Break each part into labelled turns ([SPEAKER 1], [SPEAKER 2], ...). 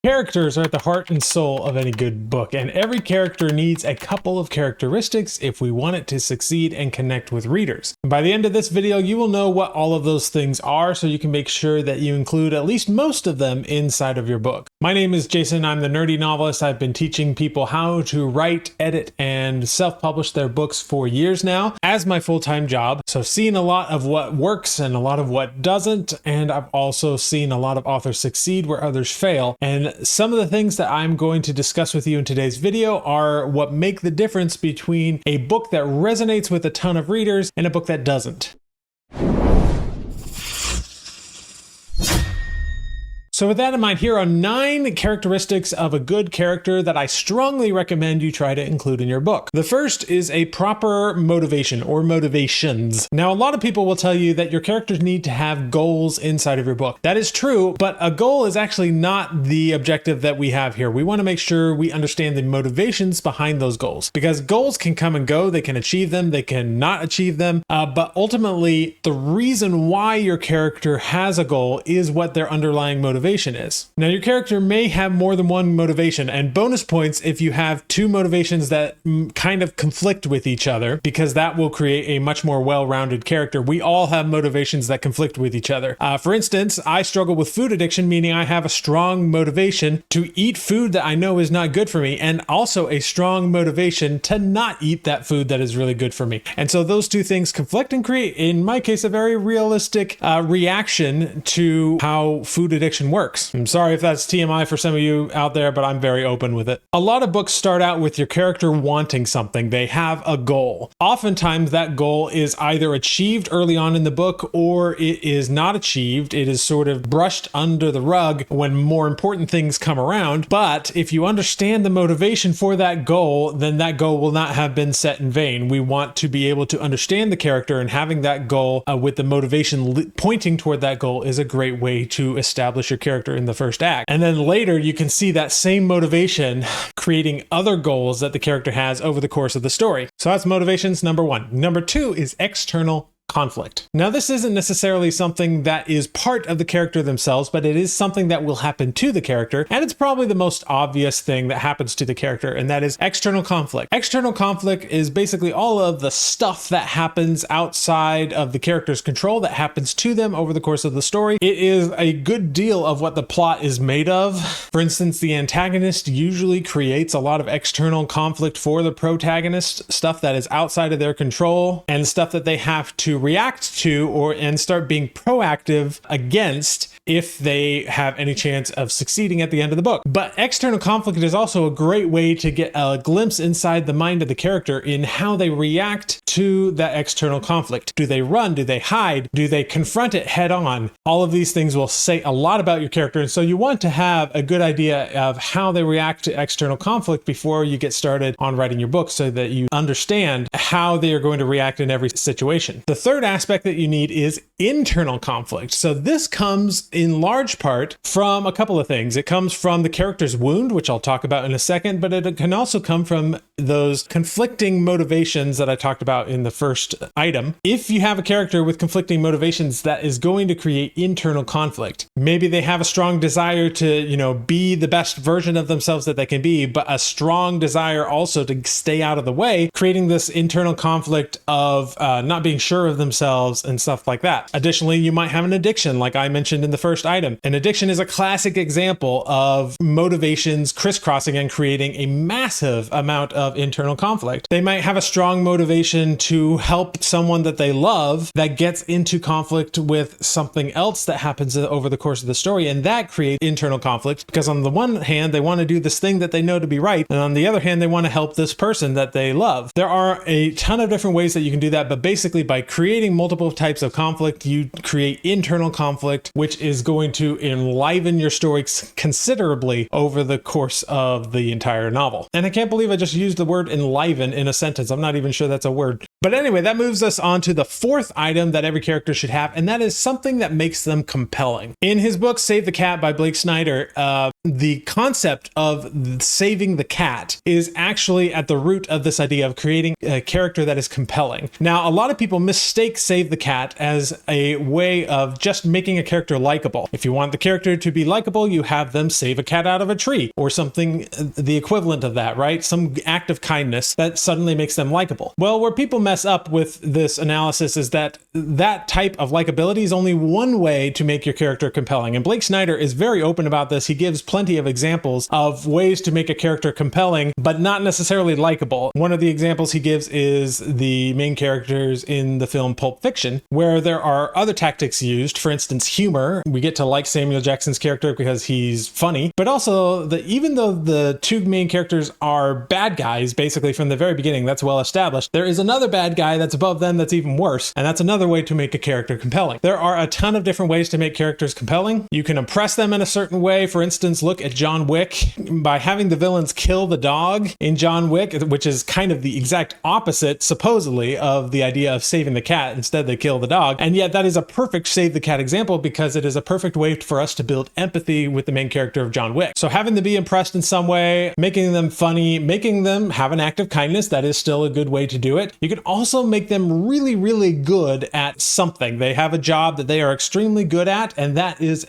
[SPEAKER 1] Characters are at the heart and soul of any good book, and every character needs a couple of characteristics if we want it to succeed and connect with readers. And by the end of this video, you will know what all of those things are, so you can make sure that you include at least most of them inside of your book. My name is Jason. I'm the Nerdy Novelist. I've been teaching people how to write, edit, and self-publish their books for years now as my full-time job. So I've seen a lot of what works and a lot of what doesn't, and I've also seen a lot of authors succeed where others fail. And some of the things that I'm going to discuss with you in today's video are what make the difference between a book that resonates with a ton of readers and a book that doesn't. So with that in mind, here are 9 characteristics of a good character that I strongly recommend you try to include in your book. The first is a proper motivation or motivations. Now, a lot of people will tell you that your characters need to have goals inside of your book. That is true, but a goal is actually not the objective that we have here. We want to make sure we understand the motivations behind those goals, because goals can come and go. They can achieve them, they can not achieve them, but ultimately the reason why your character has a goal is what their underlying motivation is. Now, your character may have more than one motivation, and bonus points if you have 2 motivations that kind of conflict with each other, because that will create a much more well-rounded character. We all have motivations that conflict with each other. For instance, I struggle with food addiction, meaning I have a strong motivation to eat food that I know is not good for me, and also a strong motivation to not eat that food that is really good for me. And so those 2 things conflict and create, in my case, a very realistic reaction to how food addiction works. I'm sorry if that's TMI for some of you out there, but I'm very open with it. A lot of books start out with your character wanting something. They have a goal. Oftentimes that goal is either achieved early on in the book or it is not achieved. It is sort of brushed under the rug when more important things come around. But if you understand the motivation for that goal, then that goal will not have been set in vain. We want to be able to understand the character, and having that goal with the motivation pointing toward that goal is a great way to establish your character in the first act. And then later you can see that same motivation creating other goals that the character has over the course of the story. So that's motivations number 1. Number 2 is external conflict. Now, this isn't necessarily something that is part of the character themselves, but it is something that will happen to the character, and it's probably the most obvious thing that happens to the character, and that is external conflict. External conflict is basically all of the stuff that happens outside of the character's control that happens to them over the course of the story. It is a good deal of what the plot is made of. For instance, the antagonist usually creates a lot of external conflict for the protagonist, stuff that is outside of their control and stuff that they have to react to and start being proactive against if they have any chance of succeeding at the end of the book. But external conflict is also a great way to get a glimpse inside the mind of the character in how they react to that external conflict. Do they run? Do they hide? Do they confront it head on? All of these things will say a lot about your character, and so you want to have a good idea of how they react to external conflict before you get started on writing your book, so that you understand how they are going to react in every situation. The third aspect that you need is internal conflict. So this comes in large part from a couple of things. It comes from the character's wound, which I'll talk about in a second, but it can also come from those conflicting motivations that I talked about in the first item. If you have a character with conflicting motivations, that is going to create internal conflict. Maybe they have a strong desire to, be the best version of themselves that they can be, but a strong desire also to stay out of the way, creating this internal conflict of not being sure of themselves and stuff like that. Additionally, you might have an addiction, like I mentioned in the first item. An addiction is a classic example of motivations crisscrossing and creating a massive amount of internal conflict. They might have a strong motivation to help someone that they love that gets into conflict with something else that happens over the course of the story, and that creates internal conflict because on the one hand, they want to do this thing that they know to be right, and on the other hand, they want to help this person that they love. There are a ton of different ways that you can do that, but basically by creating multiple types of conflict, you create internal conflict, which is going to enliven your story considerably over the course of the entire novel. And I can't believe I just used the word enliven in a sentence. I'm not even sure that's a word. But anyway, that moves us on to the 4th item that every character should have, and that is something that makes them compelling. In his book, Save the Cat by Blake Snyder, the concept of saving the cat is actually at the root of this idea of creating a character that is compelling. Now, a lot of people mistake Save the Cat as a way of just making a character likable likable. If you want the character to be likable, you have them save a cat out of a tree or something, the equivalent of that, right? Some act of kindness that suddenly makes them likable. Well, where people mess up with this analysis is that that type of likability is only one way to make your character compelling. And Blake Snyder is very open about this. He gives plenty of examples of ways to make a character compelling, but not necessarily likable. One of the examples he gives is the main characters in the film Pulp Fiction, where there are other tactics used. For instance, humor. We get to like Samuel Jackson's character because he's funny, but also even though the two main characters are bad guys, basically from the very beginning, that's well established, there is another bad guy that's above them that's even worse, and that's another way to make a character compelling. There are a ton of different ways to make characters compelling. You can impress them in a certain way. For instance, look at John Wick. By having the villains kill the dog in John Wick, which is kind of the exact opposite, supposedly, of the idea of saving the cat. Instead, they kill the dog. And yet that is a perfect save the cat example because it is a perfect way for us to build empathy with the main character of John Wick. So having them be impressed in some way, making them funny, making them have an act of kindness, that is still a good way to do it. You can also make them really, really good at something. They have a job that they are extremely good at, and that is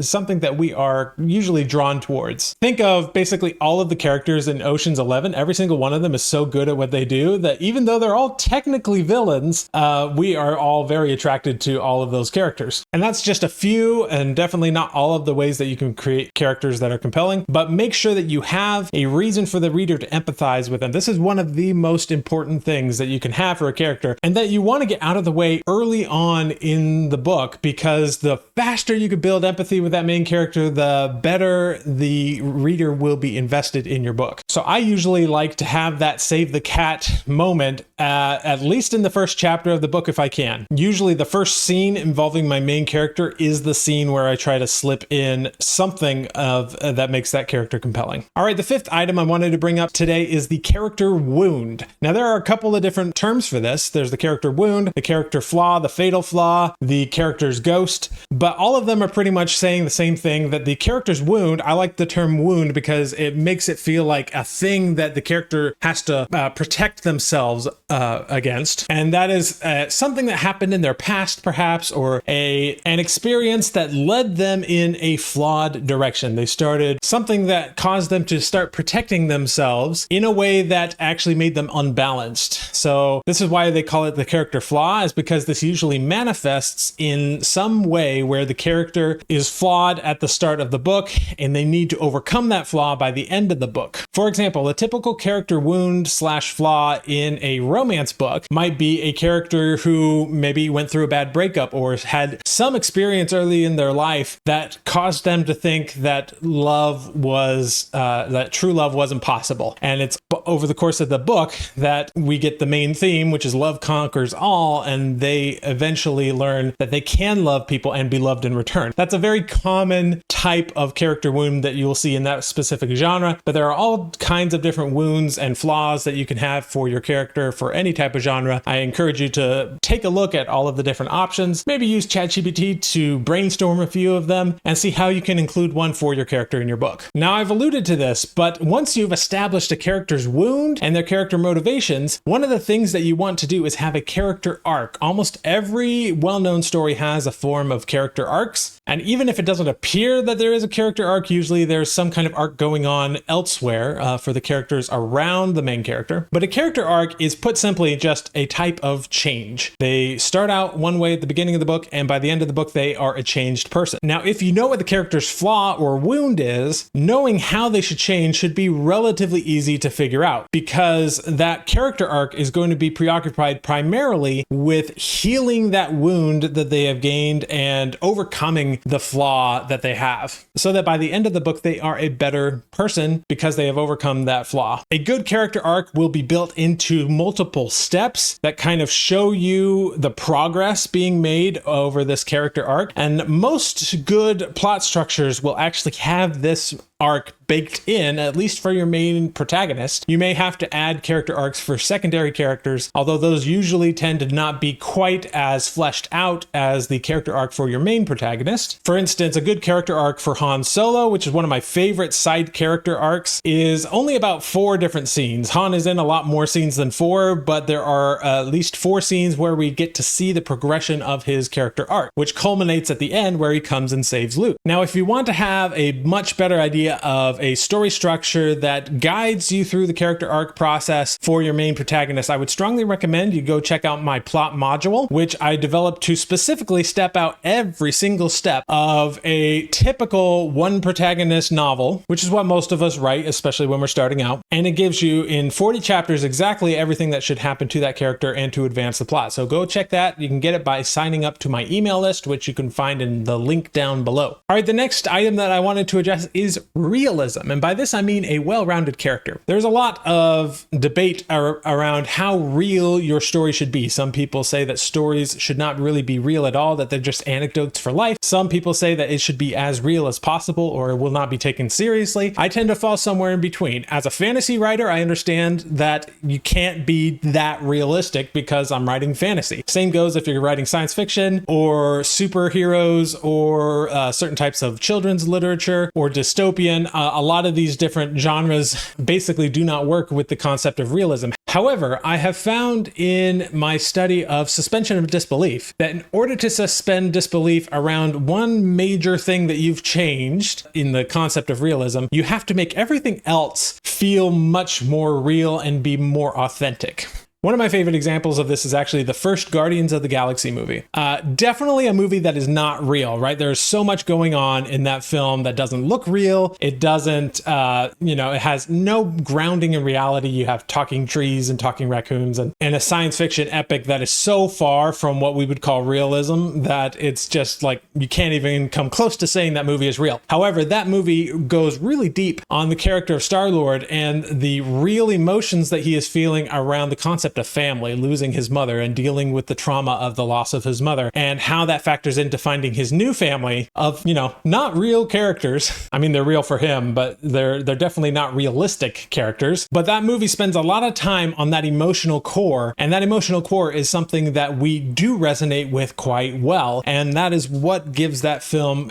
[SPEAKER 1] something that we are usually drawn towards. Think of basically all of the characters in Ocean's 11. Every single one of them is so good at what they do that even though they're all technically villains, we are all very attracted to all of those characters. And that's just a few, and definitely not all of the ways that you can create characters that are compelling, but make sure that you have a reason for the reader to empathize with them. This is one of the most important things that you can have for a character, and that you want to get out of the way early on in the book, because the faster you can build empathy with that main character, the better the reader will be invested in your book. So I usually like to have that save the cat moment at least in the first chapter of the book if I can. Usually the first scene involving my main character is the scene where I try to slip in something of that makes that character compelling. All right, the fifth item I wanted to bring up today is the character wound. Now there are a couple of different terms for this. There's the character wound, the character flaw, the fatal flaw, the character's ghost, but all of them are pretty much saying the same thing, that the character's wound, I like the term wound because it makes it feel like a thing that the character has to protect themselves against. And that is something that happened in their past, perhaps, or an experience that led them in a flawed direction. They started something that caused them to start protecting themselves in a way that actually made them unbalanced. So this is why they call it the character flaw, is because this usually manifests in some way where the character is flawed at the start of the book and they need to overcome that flaw by the end of the book. For example, a typical character wound / flaw in a romance book might be a character who maybe went through a bad breakup or had some experience early in their life that caused them to think that that true love wasn't possible. And it's over the course of the book that we get the main theme, which is love conquers all, and they eventually learn that they can love people and be loved in return. That's a very common type of character wound that you will see in that specific genre, but there are all kinds of different wounds and flaws that you can have for your character for any type of genre. I encourage you to take a look at all of the different options, maybe use ChatGPT to brainstorm a few of them and see how you can include one for your character in your book. Now, I've alluded to this, but once you've established a character's wound and their character motivations, one of the things that you want to do is have a character arc. Almost every well-known story has a form of character arcs, and even if it doesn't appear that there is a character arc, usually there's some kind of arc going on elsewhere for the characters around the main character. But a character arc is, put simply, just a type of change. They start out one way at the beginning of the book, and by the end of the book, they are a changed person. Now, if you know what the character's flaw or wound is, knowing how they should change should be relatively easy to figure out, because that character arc is going to be preoccupied primarily with healing that wound that they have gained and overcoming the flaw that they have, so that by the end of the book, they are a better person because they have overcome that flaw. A good character arc will be built into multiple steps that kind of show you the progress being made over this character arc. And most good plot structures will actually have this arc baked in, at least for your main protagonist. You may have to add character arcs for secondary characters, although those usually tend to not be quite as fleshed out as the character arc for your main protagonist. For instance, a good character arc for Han Solo, which is one of my favorite side character arcs, is only about 4 different scenes. Han is in a lot more scenes than 4, but there are at least 4 scenes where we get to see the progression of his character arc, which culminates at the end where he comes and saves Luke. Now, if you want to have a much better idea of a story structure that guides you through the character arc process for your main protagonist, I would strongly recommend you go check out my plot module, which I developed to specifically step out every single step of a typical one protagonist novel, which is what most of us write, especially when we're starting out. And it gives you in 40 chapters exactly everything that should happen to that character and to advance the plot. So go check that. You can get it by signing up to my email list, which you can find in the link down below. All right, the next item that I wanted to address is realism. And by this, I mean a well-rounded character. There's a lot of debate around how real your story should be. Some people say that stories should not really be real at all, that they're just anecdotes for life. Some people say that it should be as real as possible or it will not be taken seriously. I tend to fall somewhere in between. As a fantasy writer, I understand that you can't be that realistic because I'm writing fantasy. Same goes if you're writing science fiction or superheroes or certain types of children's literature or dystopian. A lot of these different genres basically do not work with the concept of realism. However, I have found in my study of suspension of disbelief that in order to suspend disbelief around one major thing that you've changed in the concept of realism, you have to make everything else feel much more real and be more authentic. One of my favorite examples of this is actually the first Guardians of the Galaxy movie. Definitely a movie that is not real, right? There's so much going on in that film that doesn't look real. It doesn't, it has no grounding in reality. You have talking trees and talking raccoons and a science fiction epic that is so far from what we would call realism that it's just like you can't even come close to saying that movie is real. However, that movie goes really deep on the character of Star-Lord and the real emotions that he is feeling around the concept of family, losing his mother and dealing with the trauma of the loss of his mother, and how that factors into finding his new family of, not real characters. I mean, they're real for him, but they're definitely not realistic characters. But that movie spends a lot of time on that emotional core, and that emotional core is something that we do resonate with quite well, and that is what gives that film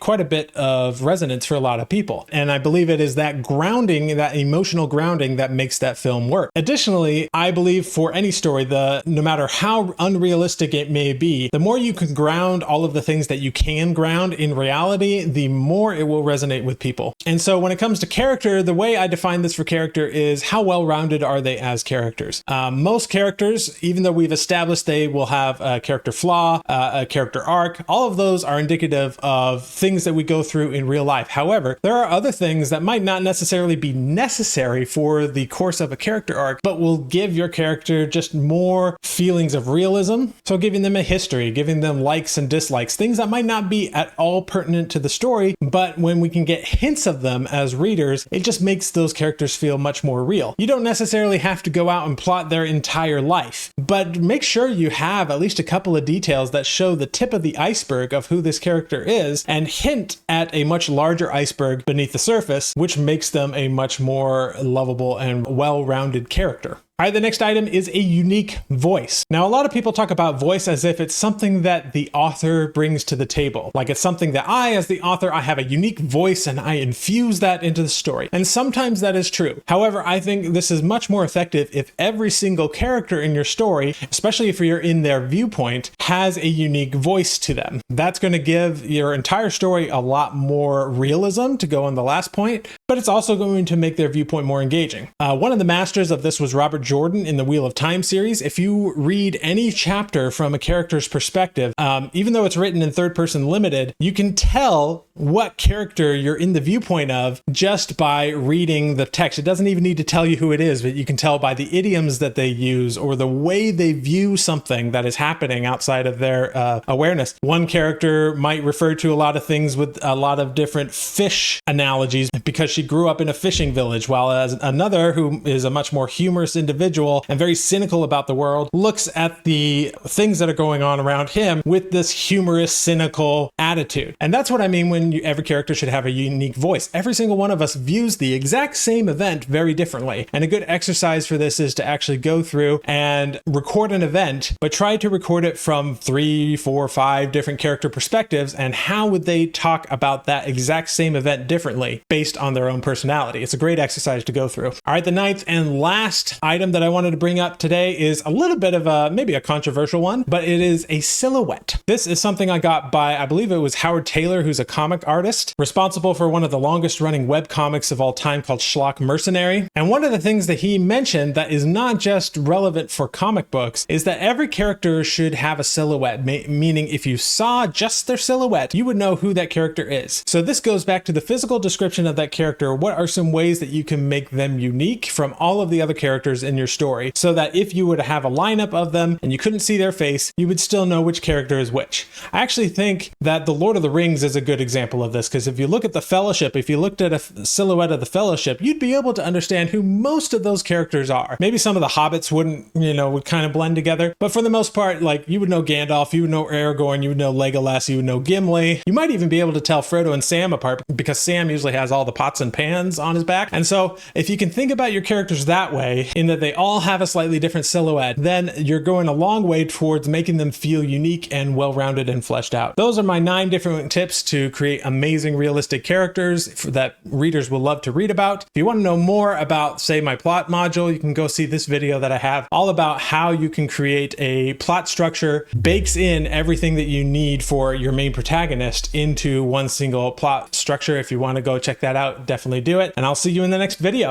[SPEAKER 1] quite a bit of resonance for a lot of people. And I believe it is that grounding, that emotional grounding, that makes that film work. Additionally, I believe for any story, no matter how unrealistic it may be, the more you can ground all of the things that you can ground in reality, the more it will resonate with people. And so when it comes to character, the way I define this for character is how well-rounded are they as characters. Most characters, even though we've established they will have a character flaw, a character arc, all of those are indicative of things that we go through in real life. However, there are other things that might not necessarily be necessary for the course of a character arc, but will give your character just more feelings of realism. So giving them a history, giving them likes and dislikes, things that might not be at all pertinent to the story, but when we can get hints of them as readers, it just makes those characters feel much more real. You don't necessarily have to go out and plot their entire life, but make sure you have at least a couple of details that show the tip of the iceberg of who this character is and hint at a much larger iceberg beneath the surface, which makes them a much more lovable and well-rounded character. All right, the next item is a unique voice. Now, a lot of people talk about voice as if it's something that the author brings to the table. Like it's something that I, as the author, I have a unique voice and I infuse that into the story. And sometimes that is true. However, I think this is much more effective if every single character in your story, especially if you're in their viewpoint, has a unique voice to them. That's going to give your entire story a lot more realism, to go on the last point, but it's also going to make their viewpoint more engaging. One of the masters of this was Robert Jordan in the Wheel of Time series. If you read any chapter from a character's perspective, even though it's written in third person limited, you can tell what character you're in the viewpoint of just by reading the text. It doesn't even need to tell you who it is, but you can tell by the idioms that they use or the way they view something that is happening outside of their awareness. One character might refer to a lot of things with a lot of different fish analogies because she grew up in a fishing village, while as another, who is a much more humorous individual, individual and very cynical about the world, looks at the things that are going on around him with this humorous, cynical attitude. And that's what I mean when every character should have a unique voice. Every single one of us views the exact same event very differently. And a good exercise for this is to actually go through and record an event, but try to record it from 3, 4, 5 different character perspectives, and how would they talk about that exact same event differently based on their own personality. It's a great exercise to go through. All right, the ninth and last item that I wanted to bring up today is a little bit of maybe a controversial one, but it is a silhouette. This is something I got by, I believe it was Howard Taylor, who's a comic artist, responsible for one of the longest running web comics of all time called Schlock Mercenary. And one of the things that he mentioned that is not just relevant for comic books is that every character should have a silhouette, meaning if you saw just their silhouette, you would know who that character is. So this goes back to the physical description of that character. What are some ways that you can make them unique from all of the other characters in your story, so that if you were to have a lineup of them and you couldn't see their face, you would still know which character is which. I actually think that The Lord of the Rings is a good example of this, because if you look at the Fellowship, if you looked at a silhouette of the Fellowship, you'd be able to understand who most of those characters are. Maybe some of the hobbits wouldn't, would kind of blend together, but for the most part, like, you would know Gandalf, you would know Aragorn, you would know Legolas, you would know Gimli. You might even be able to tell Frodo and Sam apart, because Sam usually has all the pots and pans on his back. And so if you can think about your characters that way, in that they all have a slightly different silhouette, then you're going a long way towards making them feel unique and well-rounded and fleshed out. Those are my 9 different tips to create amazing realistic characters that readers will love to read about. If you want to know more about, say, my plot module, you can go see this video that I have all about how you can create a plot structure, bakes in everything that you need for your main protagonist into one single plot structure. If you want to go check that out, definitely do it. And I'll see you in the next video.